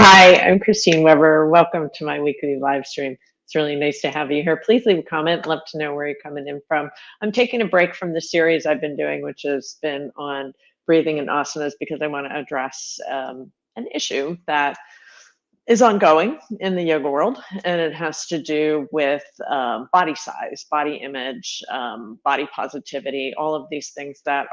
Hi, I'm Kristine Weber. Welcome to my weekly live stream. It's really nice to have you here. Please leave a comment. Love to know where you're coming in from. I'm taking a break from the series I've been doing, which has been on breathing and asanas, because I want to address an issue that is ongoing in the yoga world, and it has to do with body size, body image, body positivity, all of these things that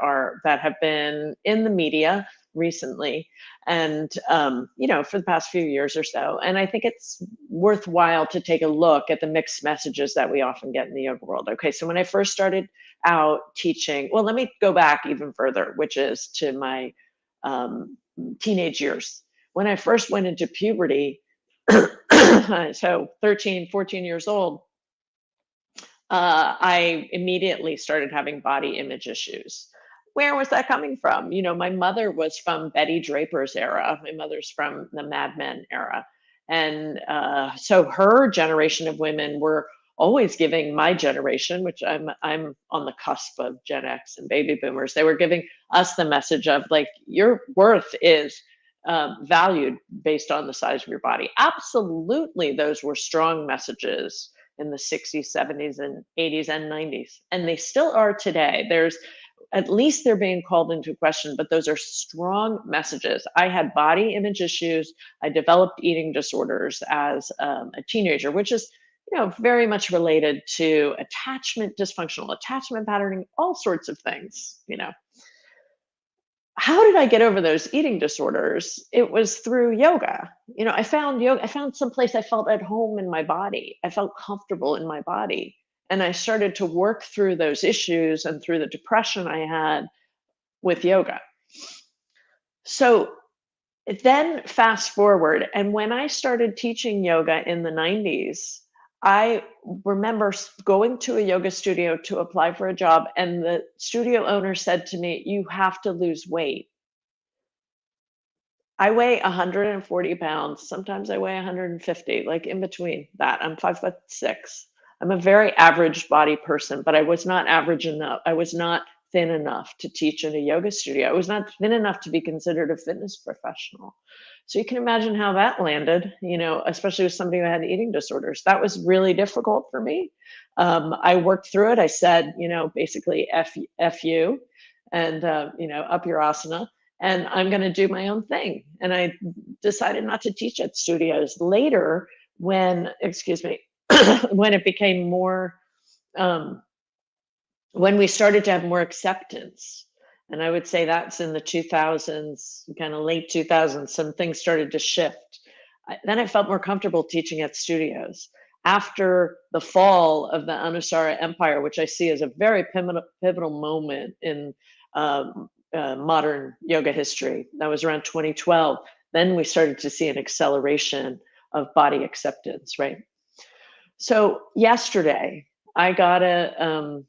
have been in the media recently, and for the past few years or so. And I think it's worthwhile to take a look at the mixed messages that we often get in the yoga world. Okay, so when I first started out teaching, well, let me go back even further, which is to my um, teenage years when I first went into puberty. So 13, 14 years old, I immediately started having body image issues. Where was that coming from? My mother was from Betty Draper's era. My mother's from the Mad Men era. And so her generation of women were always giving my generation, which I'm on the cusp of Gen X and baby boomers, they were giving us the message of, like, your worth is valued based on the size of your body. Absolutely, those were strong messages in the 60s, 70s, and 80s and 90s. And they still are today. At least they're being called into question, but those are strong messages. I had body image issues. I developed eating disorders as a teenager, which is very much related to attachment, dysfunctional attachment patterning, all sorts of things. How did I get over those eating disorders? It was through yoga. I found yoga, I found some place I felt at home in my body. I felt comfortable in my body. And I started to work through those issues and through the depression I had with yoga. So then fast forward, and when I started teaching yoga in the 90s, I remember going to a yoga studio to apply for a job, and the studio owner said to me, "You have to lose weight." I weigh 140 pounds. Sometimes I weigh 150, like in between that. I'm 5'6". I'm a very average body person, but I was not average enough. I was not thin enough to teach in a yoga studio. I was not thin enough to be considered a fitness professional. So you can imagine how that landed, especially with somebody who had eating disorders. That was really difficult for me. I worked through it. I said, basically, F you, and, up your asana, and I'm going to do my own thing. And I decided not to teach at studios. Later, excuse me, when it became more, um, when we started to have more acceptance, and I would say that's in the 2000s, kind of late 2000s, some things started to shift. Then I felt more comfortable teaching at studios. After the fall of the Anusara Empire, which I see as a very pivotal moment in modern yoga history, that was around 2012. Then we started to see an acceleration of body acceptance, right? So yesterday, I got a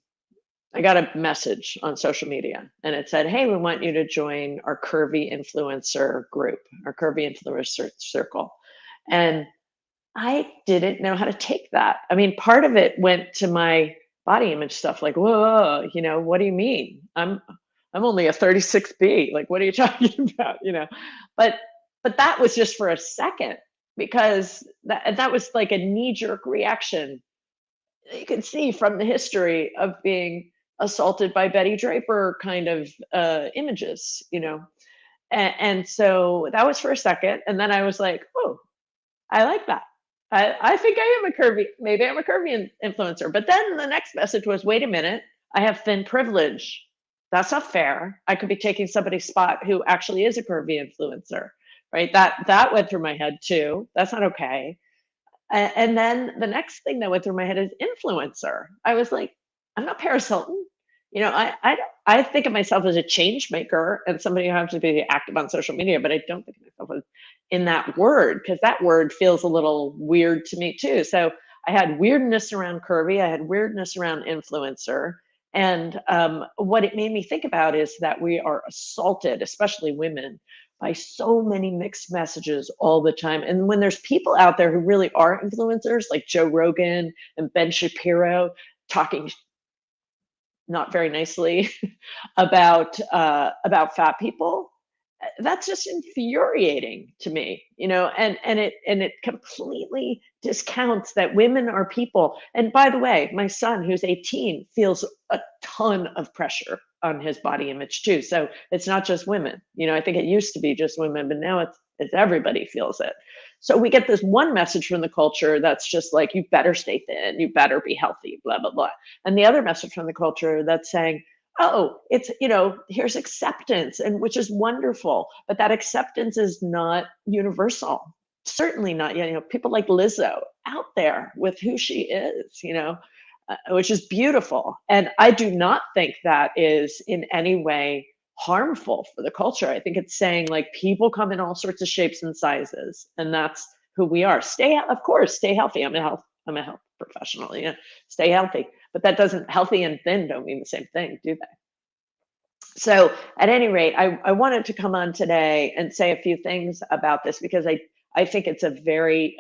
message on social media, and it said, "Hey, we want you to join our Curvy Influencer group, our Curvy Influencer circle." And I didn't know how to take that. I mean, part of it went to my body image stuff, like, "Whoa, what do you mean? I'm only a 36B. Like, what are you talking about?" But that was just for a second, because that was like a knee-jerk reaction. You can see from the history of being assaulted by Betty Draper kind of images. And so that was for a second, and then I was like, "Oh, I like that. I think I am a curvy, maybe I'm a curvy influencer." But then the next message was, "Wait a minute, I have thin privilege. That's not fair. I could be taking somebody's spot who actually is a curvy influencer." Right? That went through my head too. That's not okay. And then the next thing that went through my head is influencer. I was like, I'm not Paris Hilton. I think of myself as a change maker and somebody who has to be active on social media, but I don't think of myself as in that word, because that word feels a little weird to me too. So I had weirdness around curvy. I had weirdness around influencer. And what it made me think about is that we are assaulted, especially women, by so many mixed messages all the time. And when there's people out there who really are influencers, like Joe Rogan and Ben Shapiro, talking not very nicely about fat people, That's just infuriating to me, you know, and it completely discounts that women are people. And by the way, my son, who's 18, feels a ton of pressure on his body image too. So it's not just women. You know, I think it used to be just women, but now it's everybody feels it. So we get this one message from the culture that's just like, you better stay thin, you better be healthy, blah, blah, blah. And the other message from the culture that's saying, oh, it's, you know, here's acceptance, and which is wonderful, but that acceptance is not universal. Certainly not, you know, people like Lizzo out there with who she is, you know, which is beautiful. And I do not think that is in any way harmful for the culture. I think it's saying like people come in all sorts of shapes and sizes, and that's who we are. Of course, stay healthy. I'm a health professional. Yeah, stay healthy. But that doesn't, healthy and thin don't mean the same thing, do they? So at any rate, I wanted to come on today and say a few things about this because I think it's a very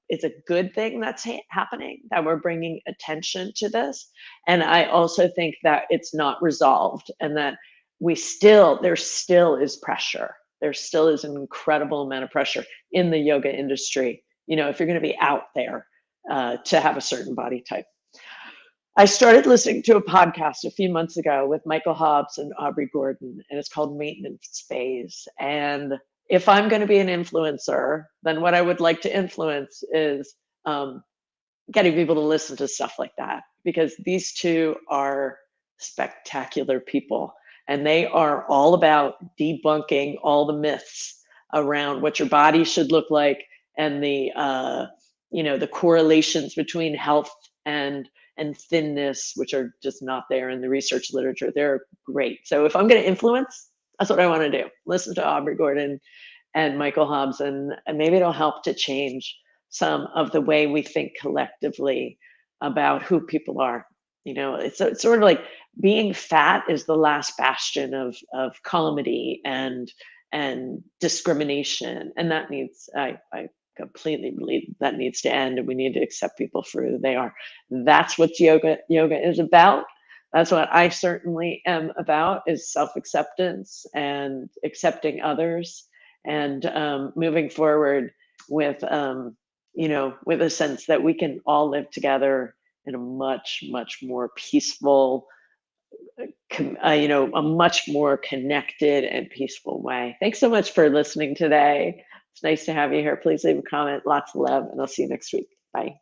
it's a good thing that's happening, that we're bringing attention to this, and I also think that it's not resolved, and that there still is pressure. There still is an incredible amount of pressure in the yoga industry. You know, if you're going to be out there to have a certain body type. I started listening to a podcast a few months ago with Michael Hobbs and Aubrey Gordon, and it's called Maintenance Phase. And if I'm going to be an influencer, then what I would like to influence is getting people to listen to stuff like that, because these two are spectacular people, and they are all about debunking all the myths around what your body should look like, and the you know, the correlations between health and thinness, which are just not there in the research literature. They're great. So if I'm going to influence, that's what I want to do. Listen to Aubrey Gordon and Michael Hobbs, and maybe it'll help to change some of the way we think collectively about who people are. You know, it's sort of like being fat is the last bastion of comedy and discrimination, and that needs, I completely believe that needs to end, and we need to accept people for who they are. That's what yoga is about. That's what I certainly am about, is self-acceptance and accepting others, and moving forward with you know, with a sense that we can all live together in a much more peaceful, you know, a much more connected and peaceful way. Thanks so much for listening today. It's nice to have you here. Please leave a comment. Lots of love, and I'll see you next week. Bye.